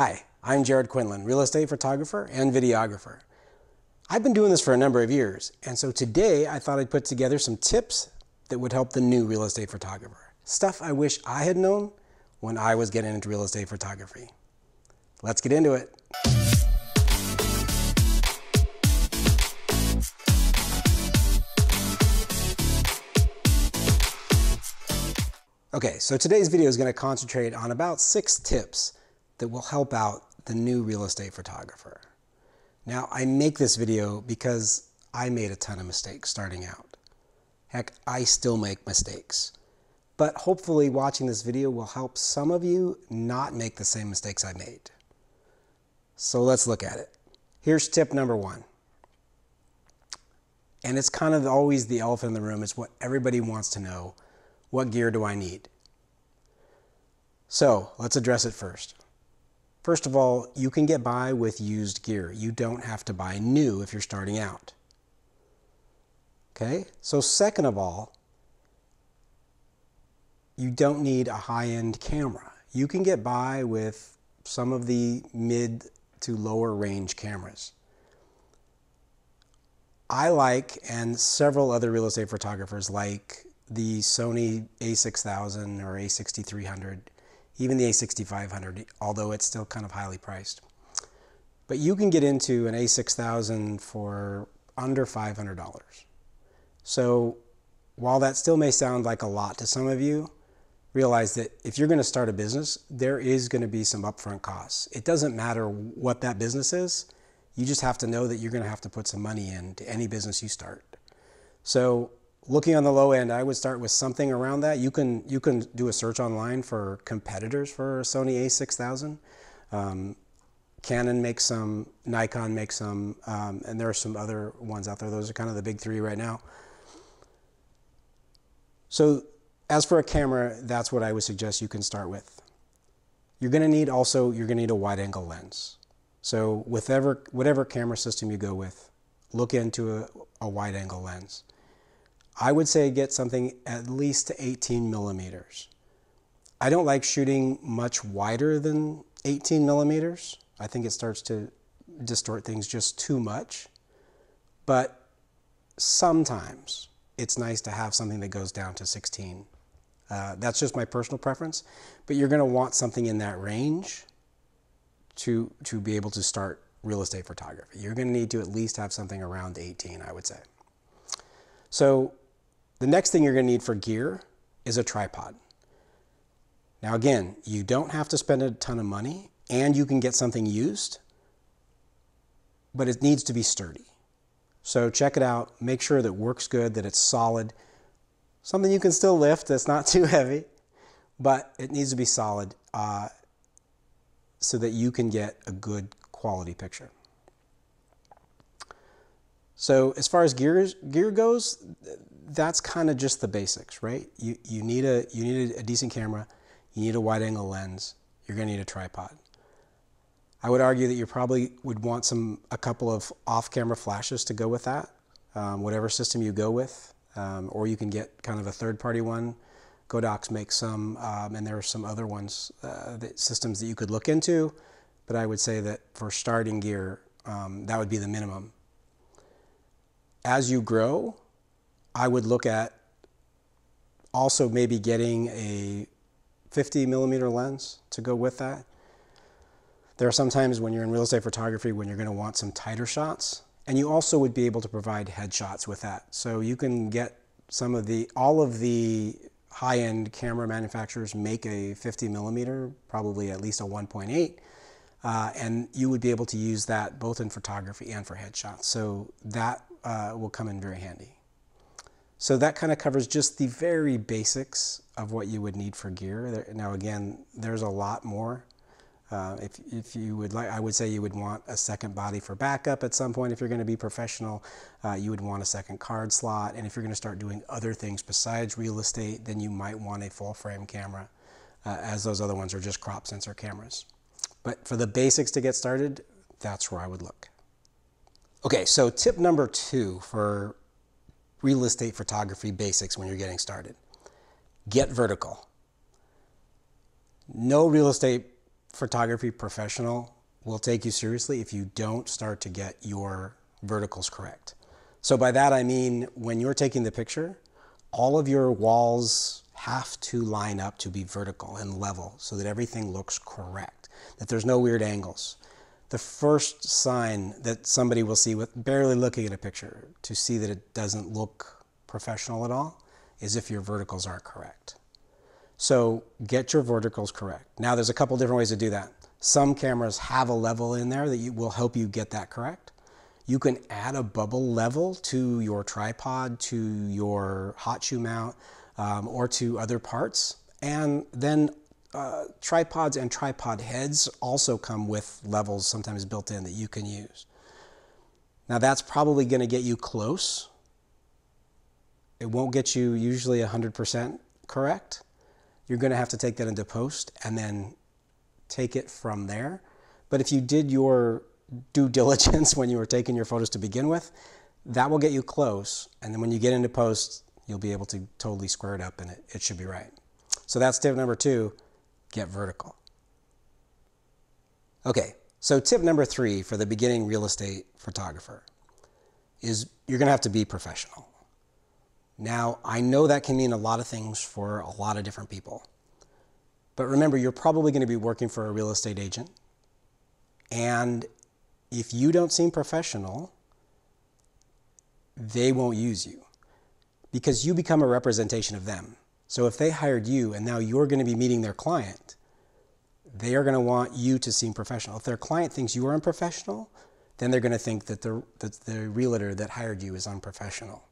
Hi, I'm Quinlan, real estate photographer and videographer. I've been doing this for a number of years, and so today I thought I'd put together some tips that would help the new real estate photographer. Stuff I wish I had known when I was getting into real estate photography. Let's get into it. Okay, so today's video is going to concentrate on about 6 tips that will help out the new real estate photographer. Now, I make this video because I made a ton of mistakes starting out. Heck, I still make mistakes. But hopefully watching this video will help some of you not make the same mistakes I made. So let's look at it. Here's tip number 1. And it's kind of always the elephant in the room. It's what everybody wants to know. What gear do I need? So let's address it first. First of all, you can get by with used gear. You don't have to buy new if you're starting out. Okay? So second of all, you don't need a high-end camera. You can get by with some of the mid to lower range cameras. I like, and several other real estate photographers like, the Sony a6000 or a6300, even the a6500, although it's still kind of highly priced. But you can get into an a6000 for under $500. So while that still may sound like a lot to some of you, realize that if you're going to start a business, there is going to be some upfront costs. It doesn't matter what that business is. You just have to know that you're going to have to put some money into any business you start. So looking on the low end, I would start with something around that. You can do a search online for competitors for Sony a6000. Canon makes some, Nikon makes some, and there are some other ones out there. Those are kind of the big 3 right now. So as for a camera, that's what I would suggest you can start with. You're going to need a wide angle lens. So whatever camera system you go with, look into a wide angle lens. I would say get something at least to 18 millimeters. I don't like shooting much wider than 18 millimeters. I think it starts to distort things just too much. But sometimes it's nice to have something that goes down to 16. That's just my personal preference. But you're going to want something in that range to be able to start real estate photography. You're going to need to at least have something around 18, I would say. So the next thing you're going to need for gear is a tripod. Now again, you don't have to spend a ton of money, and you can get something used, but it needs to be sturdy. So check it out, make sure that it works good, that it's solid. Something you can still lift that's not too heavy, but it needs to be solid so that you can get a good quality picture. So as far as gear goes, that's kind of just the basics, right? You need a decent camera, you need a wide angle lens, you're going to need a tripod. I would argue that you probably would want a couple of off-camera flashes to go with that, whatever system you go with, or you can get kind of a third-party one. Godox makes some, and there are some other ones, systems that you could look into, but I would say that for starting gear, that would be the minimum. As you grow, I would look at also maybe getting a 50 millimeter lens to go with that. There are some times when you're in real estate photography when you're going to want some tighter shots, and you also would be able to provide headshots with that. So you can get all of the high-end camera manufacturers make a 50 millimeter, probably at least a 1.8, and you would be able to use that both in photography and for headshots. So that will come in very handy. So that kind of covers just the very basics of what you would need for gear. Now again, there's a lot more. If you would like, I would say you would want a second body for backup at some point if you're going to be professional. You would want a second card slot, and if you're going to start doing other things besides real estate, then you might want a full frame camera, as those other ones are just crop sensor cameras. But for the basics to get started, that's where I would look. Okay, so tip number 2 for real estate photography basics when you're getting started. Get vertical. No real estate photography professional will take you seriously if you don't start to get your verticals correct. So by that I mean, when you're taking the picture, all of your walls have to line up to be vertical and level so that everything looks correct, that there's no weird angles. The first sign that somebody will see with barely looking at a picture to see that it doesn't look professional at all is if your verticals aren't correct. So get your verticals correct. Now there's a couple different ways to do that. Some cameras have a level in there that will help you get that correct. You can add a bubble level to your tripod, to your hot shoe mount, or to other parts. And then tripods and tripod heads also come with levels sometimes built in that you can use. Now that's probably going to get you close. It won't get you usually 100% correct. You're going to have to take that into post and then take it from there. But if you did your due diligence when you were taking your photos to begin with, that will get you close. And then when you get into post, you'll be able to totally square it up and it should be right. So that's tip number 2, get vertical. Okay, so tip number 3 for the beginning real estate photographer is you're going to have to be professional. Now, I know that can mean a lot of things for a lot of different people. But remember, you're probably going to be working for a real estate agent. And if you don't seem professional, they won't use you because you become a representation of them. So if they hired you and now you're going to be meeting their client, they are going to want you to seem professional. If their client thinks you are unprofessional, then they're going to think that the realtor that hired you is unprofessional.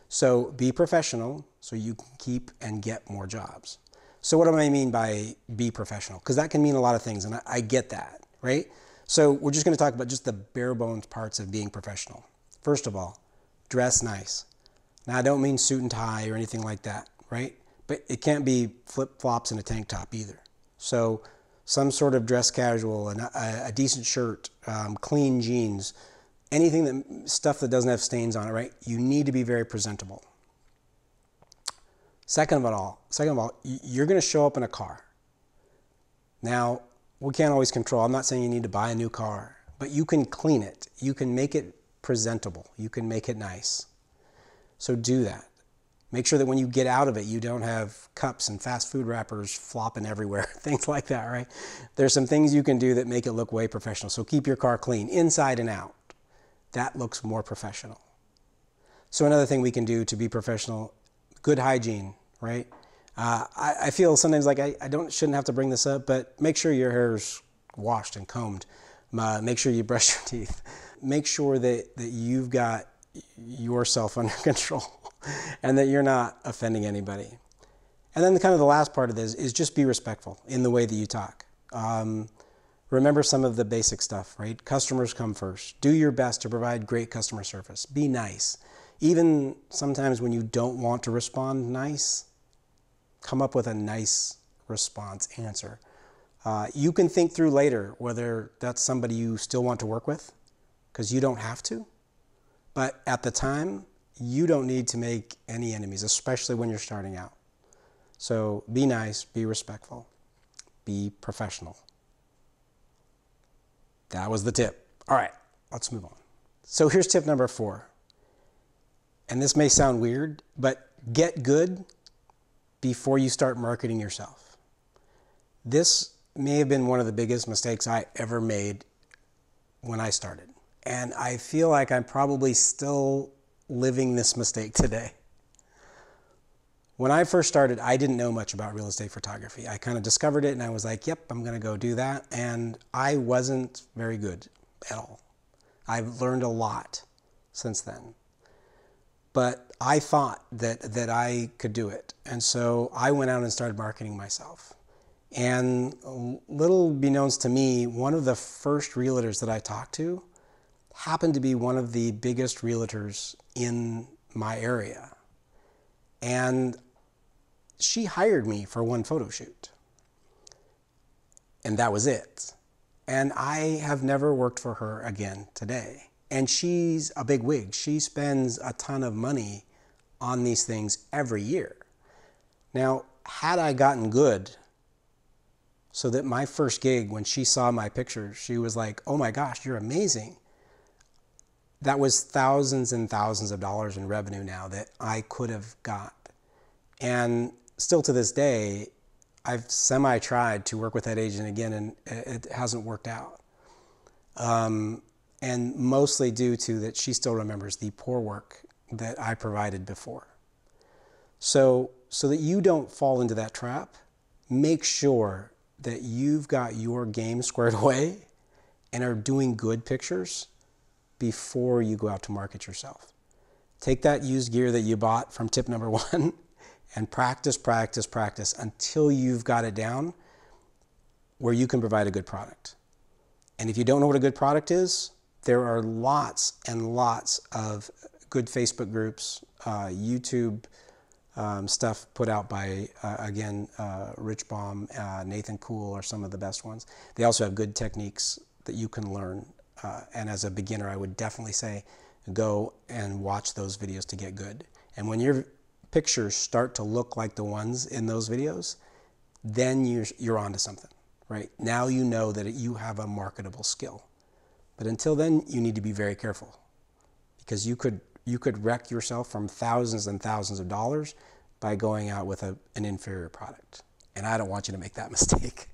So be professional so you can keep and get more jobs. So what do I mean by be professional? Because that can mean a lot of things, and I get that, right? So we're just going to talk about just the bare bones parts of being professional. First of all, dress nice. Now I don't mean suit and tie or anything like that, right? But it can't be flip-flops and a tank top either. So some sort of dress casual, a decent shirt, clean jeans, stuff that doesn't have stains on it, right? You need to be very presentable. Second of all, you're going to show up in a car. Now, we can't always control. I'm not saying you need to buy a new car, but you can clean it. You can make it presentable. You can make it nice. So do that. Make sure that when you get out of it, you don't have cups and fast food wrappers flopping everywhere, things like that, right? There's some things you can do that make it look way professional. So keep your car clean, inside and out. That looks more professional. So another thing we can do to be professional, good hygiene, right? I feel sometimes like I shouldn't have to bring this up, but make sure your hair's washed and combed. Make sure you brush your teeth. Make sure that you've got yourself under control and that you're not offending anybody. And then the last part of this is just be respectful in the way that you talk. Remember some of the basic stuff, right? Customers come first. Do your best to provide great customer service. Be nice. Even sometimes when you don't want to respond nice, come up with a nice response answer. You can think through later whether that's somebody you still want to work with, because you don't have to. But at the time, you don't need to make any enemies, especially when you're starting out. So be nice, be respectful, be professional. That was the tip. All right, let's move on. So here's tip number 4. And this may sound weird, but get good before you start marketing yourself. This may have been one of the biggest mistakes I ever made when I started. And I feel like I'm probably still living this mistake today. When I first started, I didn't know much about real estate photography. I kind of discovered it and I was like, yep, I'm going to go do that. And I wasn't very good at all. I've learned a lot since then. But I thought that I could do it. And so I went out and started marketing myself. And little beknownst to me, one of the first realtors that I talked to happened to be one of the biggest realtors in my area. And she hired me for one photo shoot. And that was it. And I have never worked for her again today. And she's a big wig. She spends a ton of money on these things every year. Now, had I gotten good so that my first gig, when she saw my pictures, she was like, oh my gosh, you're amazing. That was thousands and thousands of dollars in revenue now that I could have got. And still to this day, I've semi-tried to work with that agent again, and it hasn't worked out. And mostly due to that she still remembers the poor work that I provided before. So that you don't fall into that trap, make sure that you've got your game squared away and are doing good pictures before you go out to market yourself. Take that used gear that you bought from tip number 1 and practice, practice, practice until you've got it down where you can provide a good product. And if you don't know what a good product is, there are lots and lots of good Facebook groups, YouTube stuff put out by, again, Rich Baum, Nathan Kuhl are some of the best ones. They also have good techniques that you can learn. And as a beginner, I would definitely say go and watch those videos to get good. And when your pictures start to look like the ones in those videos, then you're onto something, right? Now you know that you have a marketable skill. But until then, you need to be very careful, because you could wreck yourself from thousands and thousands of dollars by going out with an inferior product. And I don't want you to make that mistake.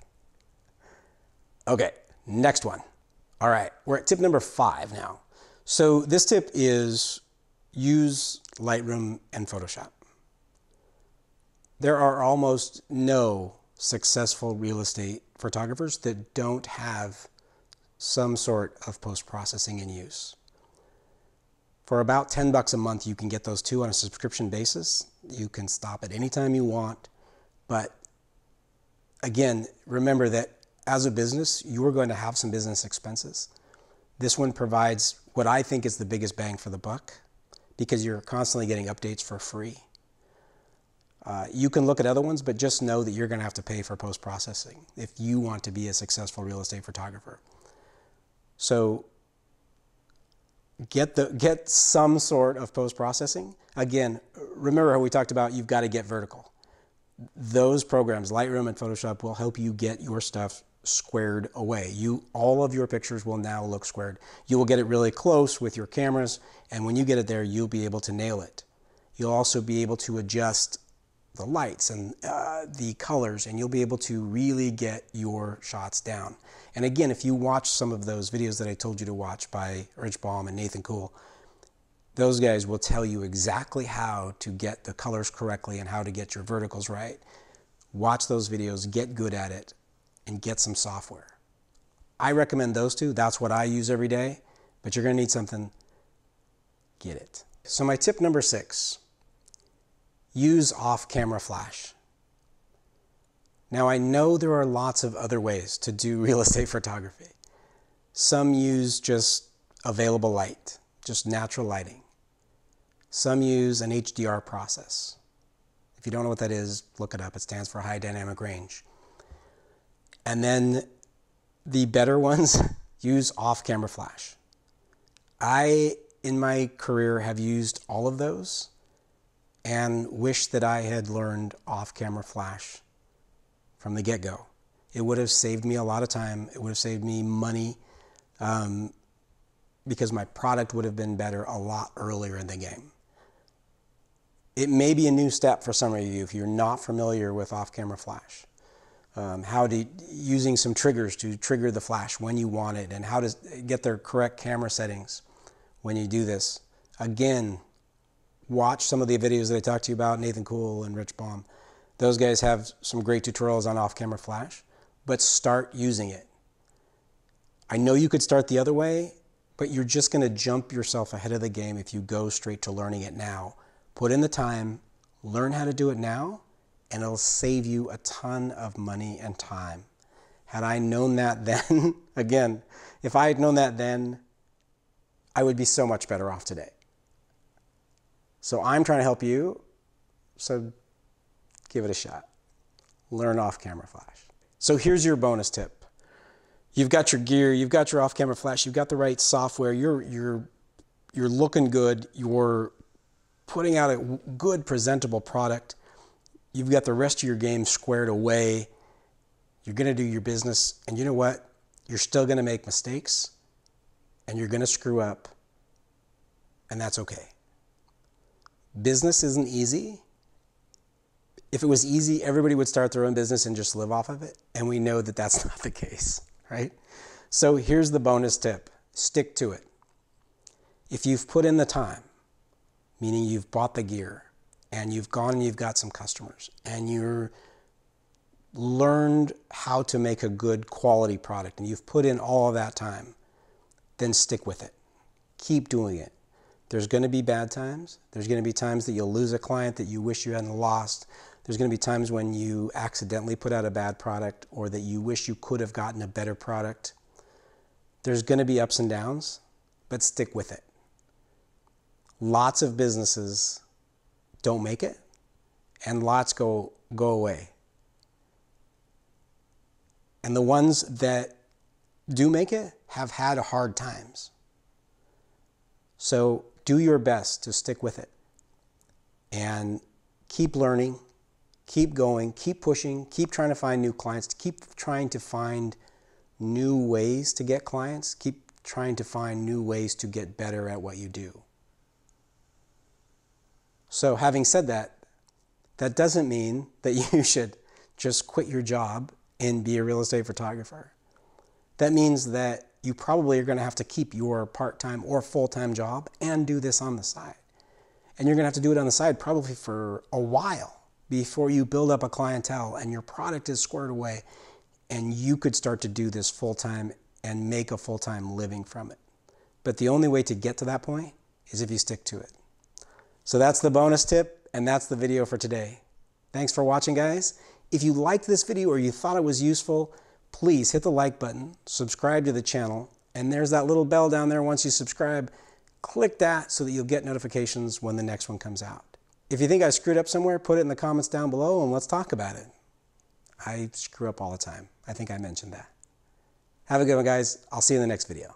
Okay, next one. All right, we're at tip number 5 now. So this tip is use Lightroom and Photoshop. There are almost no successful real estate photographers that don't have some sort of post-processing in use. For about $10 a month, you can get those 2 on a subscription basis. You can stop at any time you want. But again, remember that as a business, you are going to have some business expenses. This one provides what I think is the biggest bang for the buck, because you're constantly getting updates for free. You can look at other ones, but just know that you're going to have to pay for post-processing if you want to be a successful real estate photographer. So get some sort of post-processing. Again, remember how we talked about you've got to get vertical. Those programs, Lightroom and Photoshop, will help you get your stuff squared away. All of your pictures will now look squared. You will get it really close with your cameras, and when you get it there, you'll be able to nail it. You'll also be able to adjust the lights and the colors, and you'll be able to really get your shots down. And again, if you watch some of those videos that I told you to watch by Rich Baum and Nathan Kuhl, those guys will tell you exactly how to get the colors correctly and how to get your verticals right. Watch those videos, get good at it, and get some software. I recommend those 2. That's what I use every day, but you're going to need something. Get it. So my tip number 6, use off-camera flash. Now, I know there are lots of other ways to do real estate photography. Some use just available light, just natural lighting. Some use an HDR process. If you don't know what that is, look it up. It stands for high dynamic range. And then the better ones use off-camera flash. I, in my career, have used all of those and wish that I had learned off-camera flash from the get-go. It would have saved me a lot of time. It would have saved me money because my product would have been better a lot earlier in the game. It may be a new step for some of you if you're not familiar with off-camera flash. Using some triggers to trigger the flash when you want it, and how to get their correct camera settings when you do this. Again, watch some of the videos that I talked to you about, Nathan Kuhl and Rich Baum. Those guys have some great tutorials on off-camera flash, but start using it. I know you could start the other way, but you're just going to jump yourself ahead of the game if you go straight to learning it now. Put in the time, learn how to do it now, and it'll save you a ton of money and time. Had I known that then, again, if I had known that then, I would be so much better off today. So I'm trying to help you, so give it a shot. Learn off-camera flash. So here's your bonus tip. You've got your gear, you've got your off-camera flash, you've got the right software, you're looking good, you're putting out a good presentable product, you've got the rest of your game squared away, You're going to do your business, and you know what? You're still going to make mistakes, and you're going to screw up, and that's okay. Business isn't easy. If it was easy, everybody would start their own business and just live off of it, and we know that that's not the case, right? So here's the bonus tip. Stick to it. If you've put in the time, meaning you've bought the gear, and you've gone and you've got some customers, and you're learned how to make a good quality product, and you've put in all of that time, then stick with it. Keep doing it. There's going to be bad times. There's going to be times that you'll lose a client that you wish you hadn't lost. There's going to be times when you accidentally put out a bad product or that you wish you could have gotten a better product. There's going to be ups and downs, but stick with it. Lots of businesses don't make it, and lots go away. And the ones that do make it have had hard times. So do your best to stick with it and keep learning, keep going, keep pushing, keep trying to find new clients, keep trying to find new ways to get clients, keep trying to find new ways to get better at what you do. So having said that, that doesn't mean that you should just quit your job and be a real estate photographer. That means that you probably are going to have to keep your part-time or full-time job and do this on the side. And you're going to have to do it on the side probably for a while before you build up a clientele and your product is squared away and you could start to do this full-time and make a full-time living from it. But the only way to get to that point is if you stick to it. So that's the bonus tip, and that's the video for today. Thanks for watching, guys. If you liked this video or you thought it was useful, please hit the like button, subscribe to the channel, and there's that little bell down there. Once you subscribe, click that so that you'll get notifications when the next one comes out. If you think I screwed up somewhere, put it in the comments down below and let's talk about it. I screw up all the time. I think I mentioned that. Have a good one, guys. I'll see you in the next video.